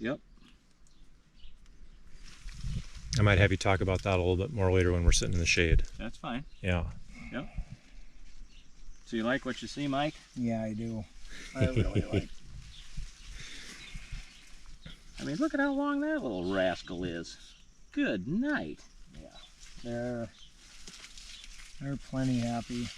Yep. I might have you talk about that a little bit more later when we're sitting in the shade. That's fine. Yeah. Yep. So you like what you see, Mike? Yeah, I do. I really like. I mean, look at how long that little rascal is. Good night. They're plenty happy.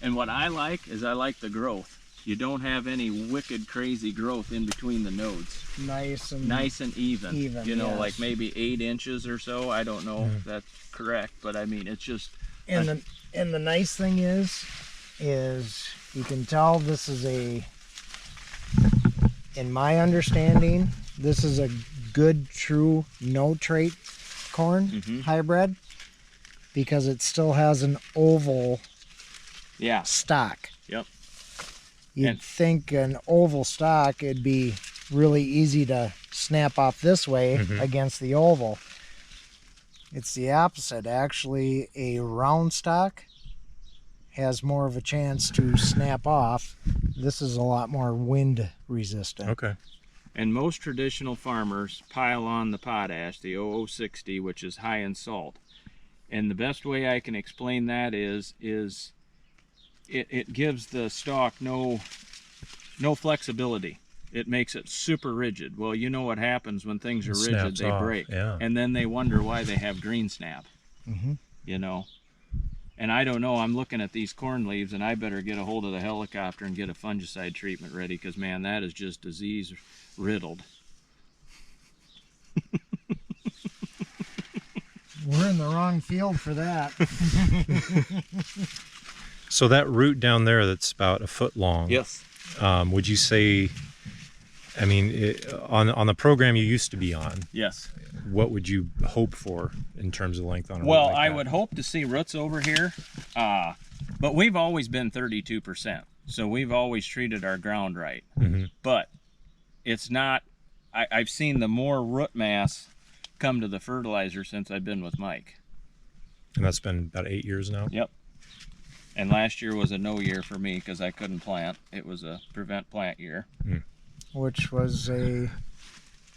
And what I like is I like the growth. You don't have any wicked crazy growth in between the nodes. Nice and even. You know, yes. like maybe 8 inches or so. I don't know if that's correct, but I mean, it's just. And the nice thing is you can tell this is in my understanding, this is a good true no trait corn hybrid, because it still has an oval stock. Yep. You'd think an oval stock, it'd be really easy to snap off this way against the oval. It's the opposite. Actually, a round stock has more of a chance to snap off. This is a lot more wind resistant. Okay. And most traditional farmers pile on the potash, the 0060, which is high in salt. And the best way I can explain that is it gives the stalk no flexibility. It makes it super rigid. Well, you know what happens when things are rigid, they break. Yeah. And then they wonder why they have green snap. You know. And I don't know, I'm looking at these corn leaves, and I better get a hold of the helicopter and get a fungicide treatment ready, because man, that is just disease riddled. We're in the wrong field for that. So that root down there that's about a foot long. Yes. Would you say, I mean, on the program you used to be on, Yes. what would you hope for in terms of length on a root Well, like I that? would hope to see roots over here, but we've always been 32%. So we've always treated our ground right. But it's not, I've seen the more root mass come to the fertilizer since I've been with Mike. And that's been about 8 years now? Yep. And last year was a no year for me because I couldn't plant. It was a prevent plant year. Which was a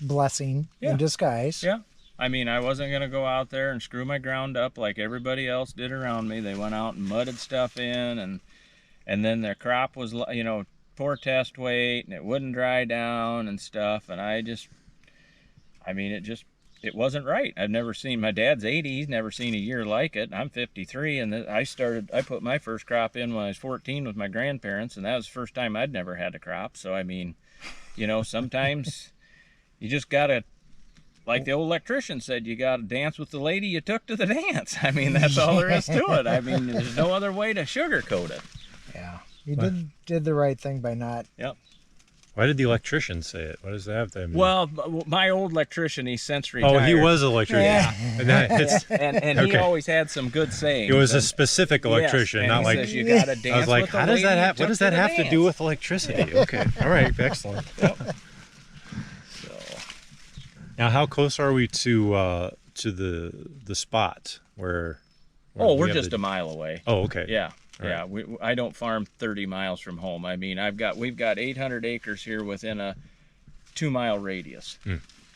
blessing in disguise. Yeah. I mean, I wasn't going to go out there and screw my ground up like everybody else did around me. They went out and mudded stuff in, and then their crop was, you know, poor test weight, and it wouldn't dry down and stuff. And I mean, it wasn't right. I've never seen, my dad's 80, he's never seen a year like it. I'm 53, and I put my first crop in when I was 14 with my grandparents, and that was the first time I'd never had a crop. So, I mean, you know, sometimes you just got to, like the old electrician said, you got to dance with the lady you took to the dance. I mean, that's all there is to it. I mean, there's no other way to sugarcoat it. Yeah. You did the right thing by not. Yep. Why did the electrician say it? What does that have to mean? Well, my old electrician, he's since retired. Oh, he was an electrician. Yeah. And he always had some good sayings. It was a specific electrician, yes, not he like. says you gotta dance I was like, with the how does that lady have? you What does took that have to dance. do with electricity? Okay, all right, excellent. So, Now, how close are we to the spot where? we're we have just a mile away. Oh, okay. Yeah. All Yeah, I don't farm 30 miles from home. I mean, we've got 800 acres here within a 2-mile radius.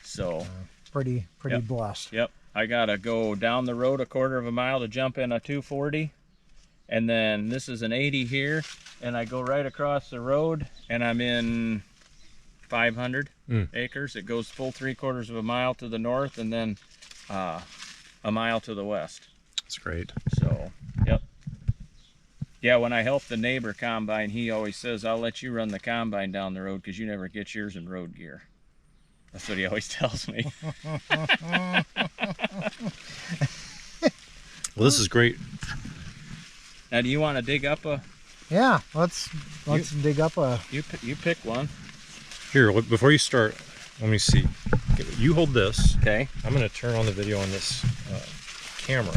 So, Pretty blessed. yep, I gotta go down the road a quarter of a mile to jump in a 240, and then this is an 80 here, and I go right across the road, and I'm in 500 acres. It goes full 3/4 of a mile to the north, and then a mile to the west. That's great. So, yep. Yeah, when I help the neighbor combine, he always says, I'll let you run the combine down the road because you never get yours in road gear. That's what he always tells me. Well, this is great. Now, do you want to dig up a... Yeah, let's dig up a. You pick one. Here, before you start, let me see. You hold this. Okay. I'm going to turn on the video on this camera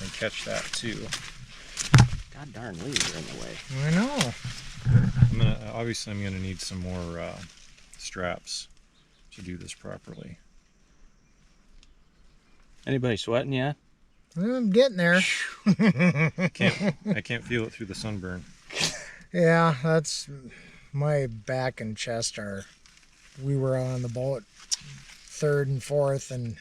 and catch that too. God darn leaves are in the way. I know. Obviously, I'm gonna need some more straps to do this properly. Anybody sweating yet? I'm getting there. I can't feel it through the sunburn. Yeah, that's my back and chest are. We were on the boat third and fourth, and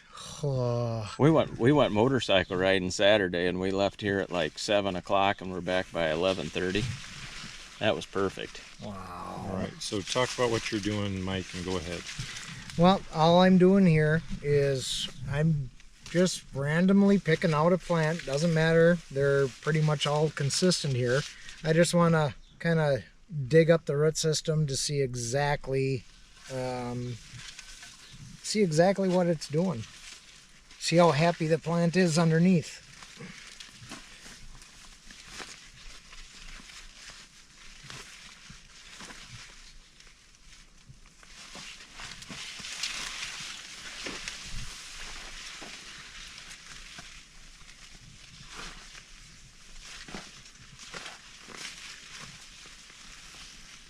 We went motorcycle riding Saturday, and we left here at like 7 o'clock, and we're back by 11:30. That was perfect. wow. All right, so talk about what you're doing, Mike, and go ahead. Well, all I'm doing here is I'm just randomly picking out a plant. Doesn't matter. They're pretty much all consistent here. I just want to kind of dig up the root system to see exactly what it's doing. See how happy the plant is underneath.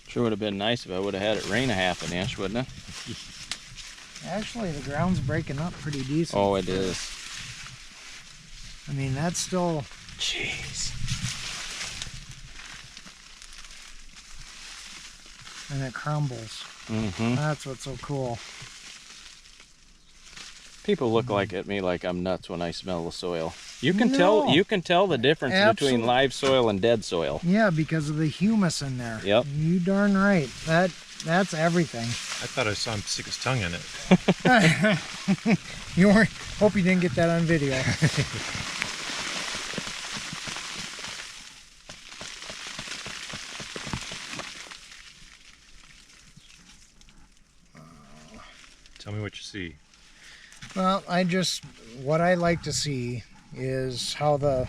Sure would have been nice if I would have had it rain a half an inch, wouldn't it? Actually, the ground's breaking up pretty decent. Oh, it is. I mean, that's still... Jeez. And it crumbles. Mm-hmm. That's what's so cool. People look at me like I'm nuts when I smell the soil. You can No. tell the difference Absolutely. between live soil and dead soil. Yeah, because of the humus in there. Yep. You darn right. That's everything. I thought I saw him stick his tongue in it. You weren't. Hope you didn't get that on video. Tell me what you see. Well, what I like to see is how the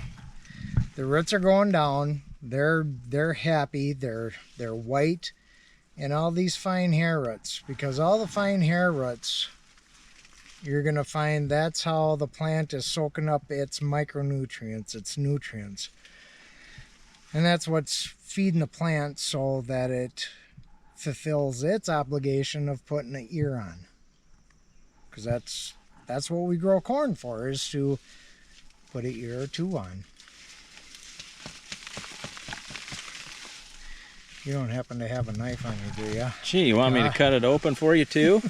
roots are going down. They're happy. They're white, and all these fine hair roots. Because all the fine hair roots, you're gonna find that's how the plant is soaking up its micronutrients, its nutrients, and that's what's feeding the plant so that it fulfills its obligation of putting an ear on. Because that's what we grow corn for, is to put an ear or two on. You don't happen to have a knife on you, do you? Gee, you want me to cut it open for you too?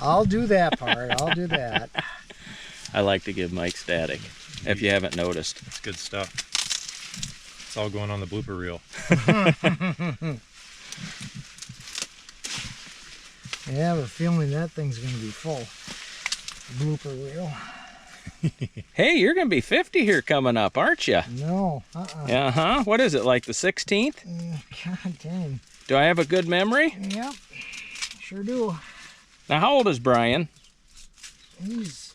I'll do that part. I'll do that. I like to give Mike static, if you haven't noticed. It's good stuff. It's all going on the blooper reel. I have a feeling that thing's going to be full. Blooper reel. Hey, you're going to be 50 here coming up, aren't you? No. Uh-huh. What is it, like the 16th? God dang. Do I have a good memory? Yep. Sure do. Now, how old is Brian? He's